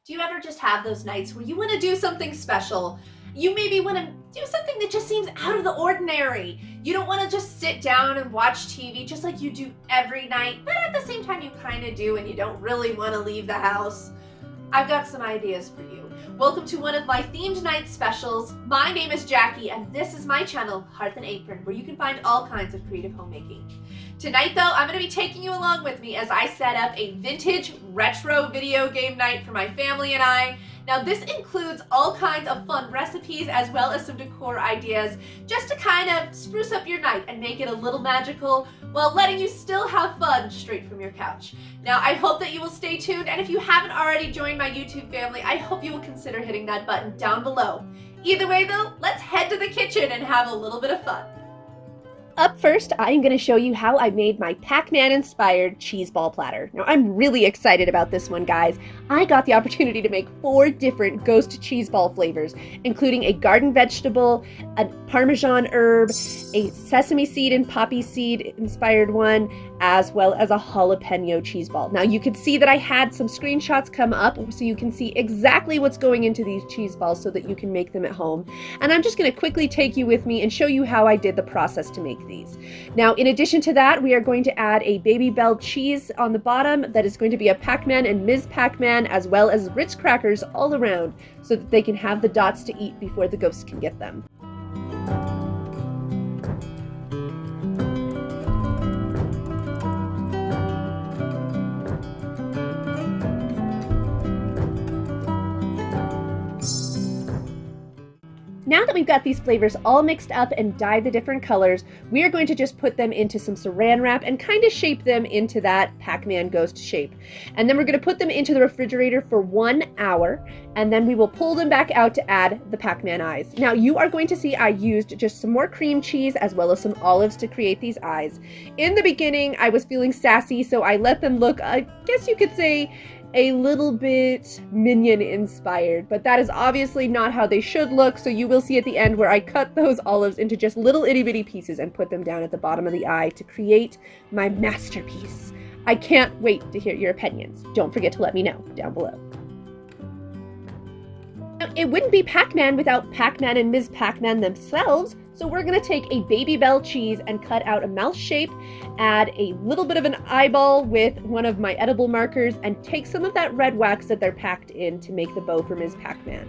Do you ever just have those nights where you want to do something special? You maybe want to do something that just seems out of the ordinary. You don't want to just sit down and watch TV just like you do every night, but at the same time you kind of do and you don't really want to leave the house. I've got some ideas for you. Welcome to one of my themed night specials. My name is Jackie and this is my channel, Hearth and Apron, where you can find all kinds of creative homemaking. Tonight though, I'm going to be taking you along with me as I set up a vintage retro video game night for my family and I. Now this includes all kinds of fun recipes as well as some decor ideas just to kind of spruce up your night and make it a little magical while letting you still have fun straight from your couch. Now I hope that you will stay tuned, and if you haven't already joined my YouTube family, I hope you will consider hitting that button down below. Either way though, let's head to the kitchen and have a little bit of fun. Up first, I'm going to show you how I made my PacMan inspired cheese ball platter. Now, I'm really excited about this one, guys. I got the opportunity to make 4 different ghost cheese ball flavors, including a garden vegetable, a Parmesan herb, a sesame seed and poppy seed inspired one, as well as a jalapeno cheese ball. Now, you can see that I had some screenshots come up so you can see exactly what's going into these cheese balls so that you can make them at home. And I'm just going to quickly take you with me and show you how I did the process to make these. Now, in addition to that, we are going to add a Baby Bell cheese on the bottom that is going to be a PacMan and Ms. PacMan, as well as Ritz crackers all around so that they can have the dots to eat before the ghosts can get them. Now that we've got these flavors all mixed up and dyed the different colors, we are going to just put them into some saran wrap and kind of shape them into that PacMan ghost shape. And then we're going to put them into the refrigerator for 1 hour, and then we will pull them back out to add the PacMan eyes. Now you are going to see I used just some more cream cheese as well as some olives to create these eyes. In the beginning, I was feeling sassy, so I let them look, I guess you could say, a little bit Minion inspired, but that is obviously not how they should look, so you will see at the end where I cut those olives into just little itty bitty pieces and put them down at the bottom of the eye to create my masterpiece. I can't wait to hear your opinions. Don't forget to let me know down below. Now, it wouldn't be PacMan without PacMan and Ms. PacMan themselves, so we're going to take a Baby Bell cheese and cut out a mouth shape, add a little bit of an eyeball with one of my edible markers, and take some of that red wax that they're packed in to make the bow for Ms. PacMan.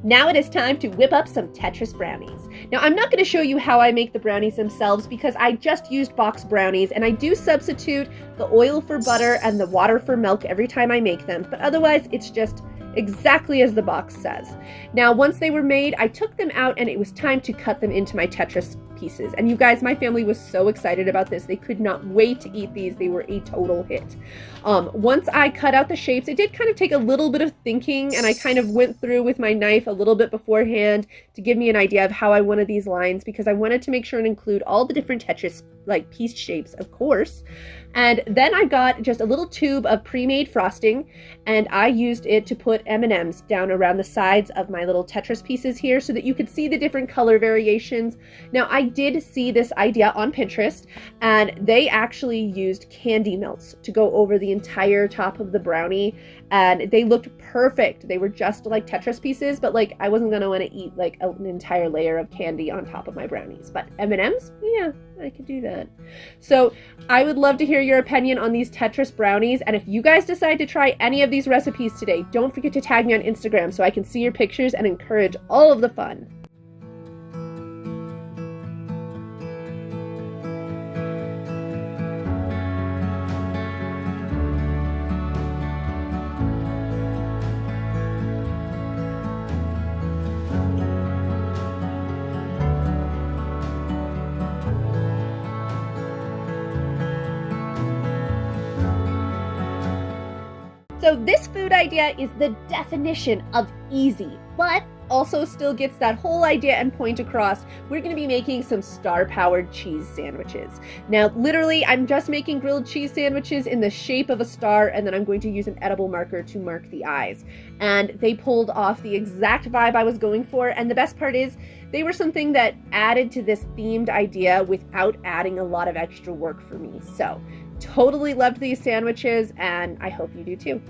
Now it is time to whip up some Tetris Brownies. Now I'm not going to show you how I make the brownies themselves because I just used box brownies, and I do substitute the oil for butter and the water for milk every time I make them, but otherwise it's just exactly as the box says. Now once they were made, I took them out and it was time to cut them into my Tetris pieces. And you guys, my family was so excited about this. They could not wait to eat these. They were a total hit. Once I cut out the shapes, it did kind of take a little bit of thinking, and I kind of went through with my knife a little bit beforehand to give me an idea of how I wanted these lines, because I wanted to make sure and include all the different Tetris like piece shapes, of course. And then I got just a little tube of pre-made frosting, and I used it to put M&Ms down around the sides of my little Tetris pieces here so that you could see the different color variations. Now I did see this idea on Pinterest, and they actually used candy melts to go over the entire top of the brownie, and they looked perfect. They were just like Tetris pieces, but like I wasn't gonna want to eat like an entire layer of candy on top of my brownies. But M&Ms, yeah, I could do that. So I would love to hear your opinion on these Tetris brownies, and if you guys decide to try any of these recipes today, don't forget to tag me on Instagram so I can see your pictures and encourage all of the fun. So this food idea is the definition of easy, but also still gets that whole idea and point across, we're going to be making some star-powered cheese sandwiches. Now, literally, I'm just making grilled cheese sandwiches in the shape of a star, and then I'm going to use an edible marker to mark the eyes. And they pulled off the exact vibe I was going for, and the best part is, they were something that added to this themed idea without adding a lot of extra work for me. So, totally loved these sandwiches, and I hope you do too.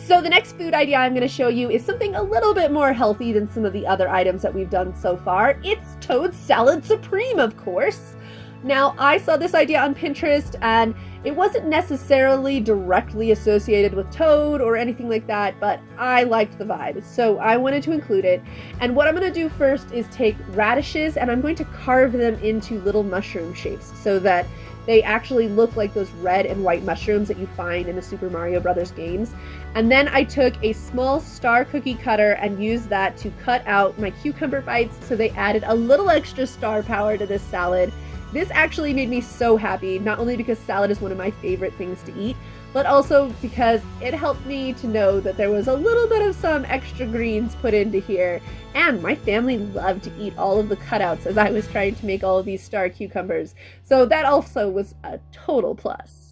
So the next food idea I'm going to show you is something a little bit more healthy than some of the other items that we've done so far. It's Toad Salad Supreme, of course. Now, I saw this idea on Pinterest, and it wasn't necessarily directly associated with Toad or anything like that, but I liked the vibe, so I wanted to include it. And what I'm going to do first is take radishes, and I'm going to carve them into little mushroom shapes so that they actually look like those red and white mushrooms that you find in the Super Mario Brothers games. And then I took a small star cookie cutter and used that to cut out my cucumber bites, so they added a little extra star power to this salad. This actually made me so happy, not only because salad is one of my favorite things to eat, but also because it helped me to know that there was a little bit of some extra greens put into here. And my family loved to eat all of the cutouts as I was trying to make all of these star cucumbers. So that also was a total plus.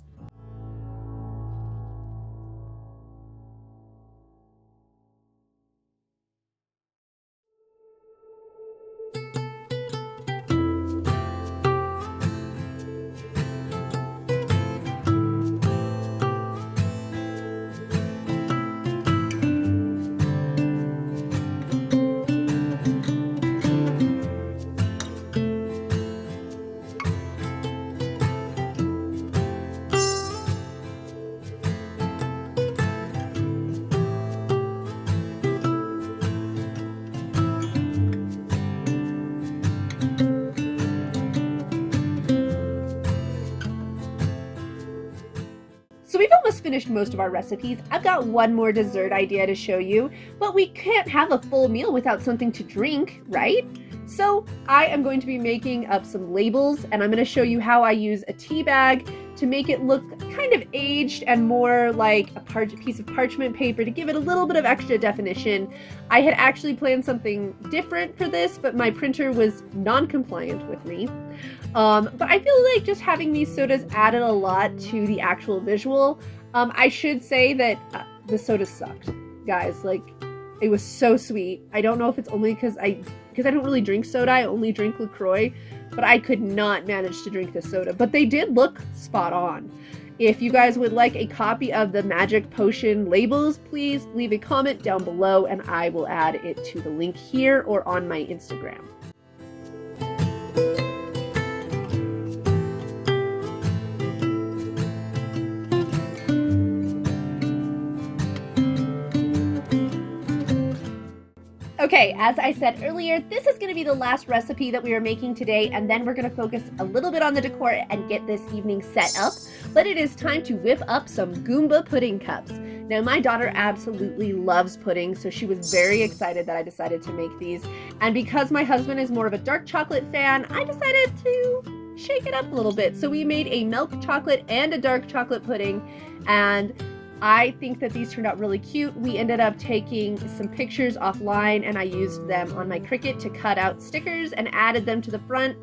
So we've almost finished most of our recipes. I've got one more dessert idea to show you, but we can't have a full meal without something to drink, right? So I am going to be making up some labels, and I'm going to show you how I use a tea bag to make it look kind of aged and more like a piece of parchment paper to give it a little bit of extra definition. I had actually planned something different for this, but my printer was non-compliant with me. But I feel like just having these sodas added a lot to the actual visual. I should say that the soda sucked, guys. Like, it was so sweet. I don't know if it's only because I don't really drink soda. I only drink LaCroix, but I could not manage to drink this soda. But they did look spot on. If you guys would like a copy of the Magic Potion labels, please leave a comment down below and I will add it to the link here or on my Instagram. Okay, as I said earlier, this is going to be the last recipe that we are making today, and then we're going to focus a little bit on the decor and get this evening set up. But it is time to whip up some Goomba pudding cups. Now, my daughter absolutely loves pudding, so she was very excited that I decided to make these. And because my husband is more of a dark chocolate fan, I decided to shake it up a little bit. So we made a milk chocolate and a dark chocolate pudding, and I think that these turned out really cute. We ended up taking some pictures offline and I used them on my Cricut to cut out stickers and added them to the front.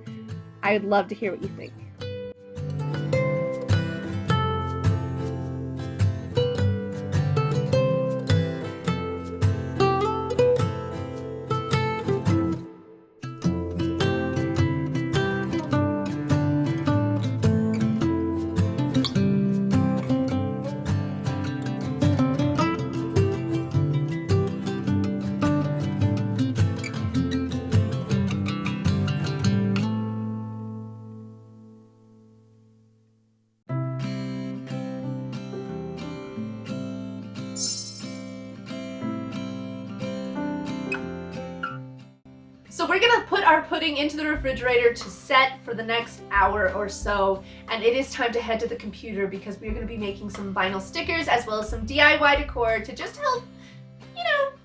I would love to hear what you think. So we're gonna put our pudding into the refrigerator to set for the next hour or so, and it is time to head to the computer because we're gonna be making some vinyl stickers as well as some DIY decor to just help,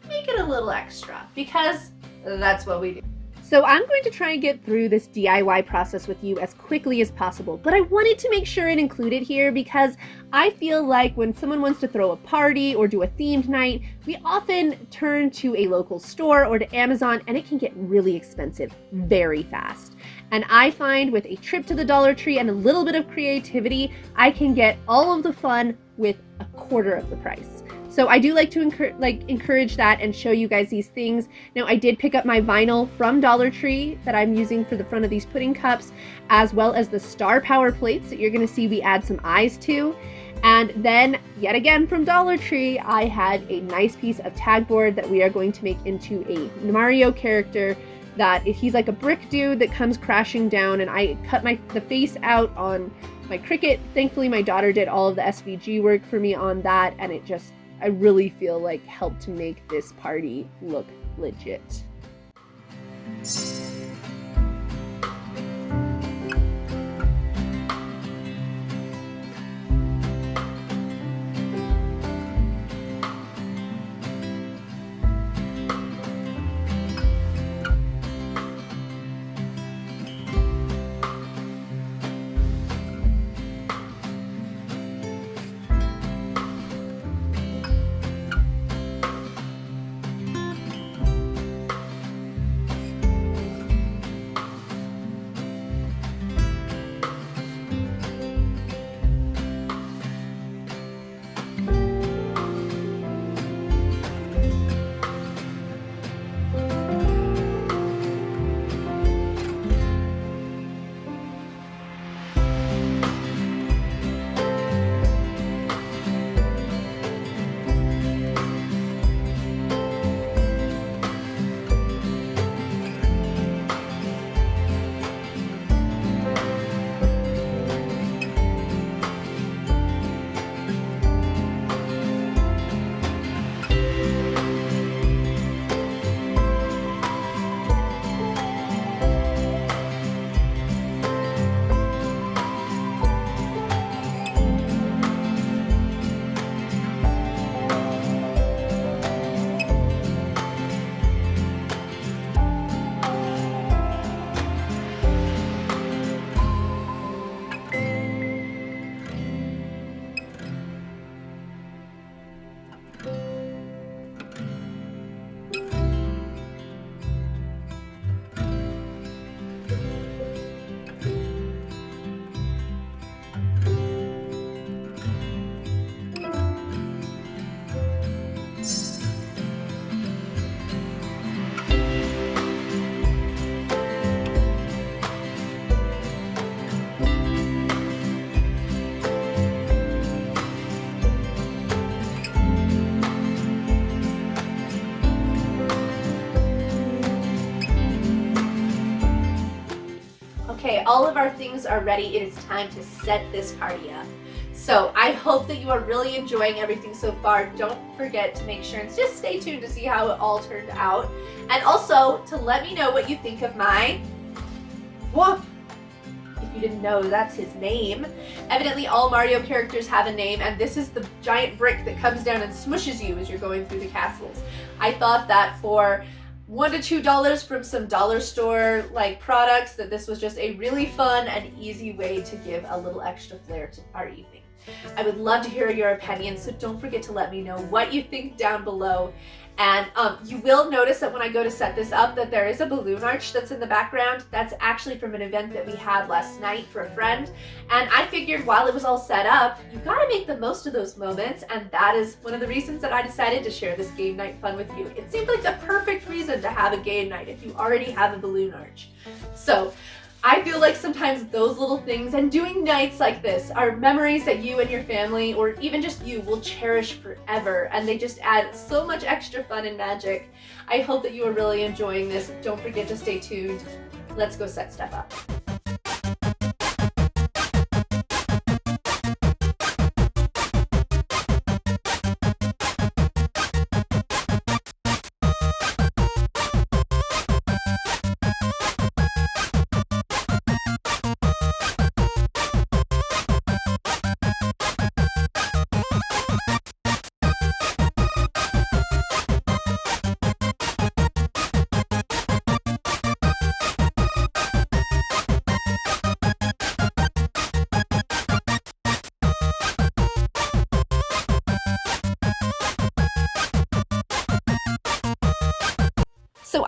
make it a little extra, because that's what we do. So I'm going to try and get through this DIY process with you as quickly as possible, but I wanted to make sure and include it here because I feel like when someone wants to throw a party or do a themed night, we often turn to a local store or to Amazon, and it can get really expensive very fast. And I find with a trip to the Dollar Tree and a little bit of creativity, I can get all of the fun with a quarter of the price. So I do like to encourage that and show you guys these things. Now, I did pick up my vinyl from Dollar Tree that I'm using for the front of these pudding cups, as well as the Starpowered plates that you're going to see we add some eyes to. And then, yet again from Dollar Tree, I had a nice piece of tag board that we are going to make into a Mario character that he's like a brick dude that comes crashing down, and I cut the face out on my Cricut. Thankfully, my daughter did all of the SVG work for me on that, and it just, I really feel like helped to make this party look legit. Okay, all of our things are ready. It is time to set this party up. So I hope that you are really enjoying everything so far. Don't forget to make sure and just stay tuned to see how it all turned out. And also to let me know what you think of my whoop. If you didn't know, that's his name. Evidently all Mario characters have a name, and this is the giant brick that comes down and smushes you as you're going through the castles. I thought that for $1 to $2 from some dollar store products, that this was just a really fun and easy way to give a little extra flair to our evening. I would love to hear your opinions, so don't forget to let me know what you think down below. And you will notice that when I go to set this up that there is a balloon arch that's in the background. That's actually from an event that we had last night for a friend. And I figured while it was all set up, you gotta make the most of those moments, and that is one of the reasons that I decided to share this game night fun with you. It seemed like the perfect reason to have a game night if you already have a balloon arch. So I feel like sometimes those little things and doing nights like this are memories that you and your family, or even just you, will cherish forever, and they just add so much extra fun and magic. I hope that you are really enjoying this. Don't forget to stay tuned. Let's go set stuff up.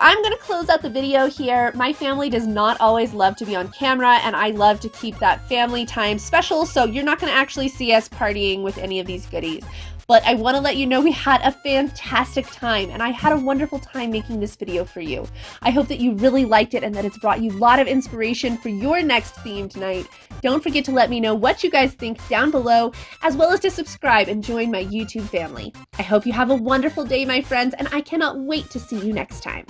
I'm gonna close out the video here. My family does not always love to be on camera, and I love to keep that family time special, so you're not gonna actually see us partying with any of these goodies. But I want to let you know we had a fantastic time, and I had a wonderful time making this video for you. I hope that you really liked it and that it's brought you a lot of inspiration for your next themed night. Don't forget to let me know what you guys think down below, as well as to subscribe and join my YouTube family. I hope you have a wonderful day, my friends, and I cannot wait to see you next time.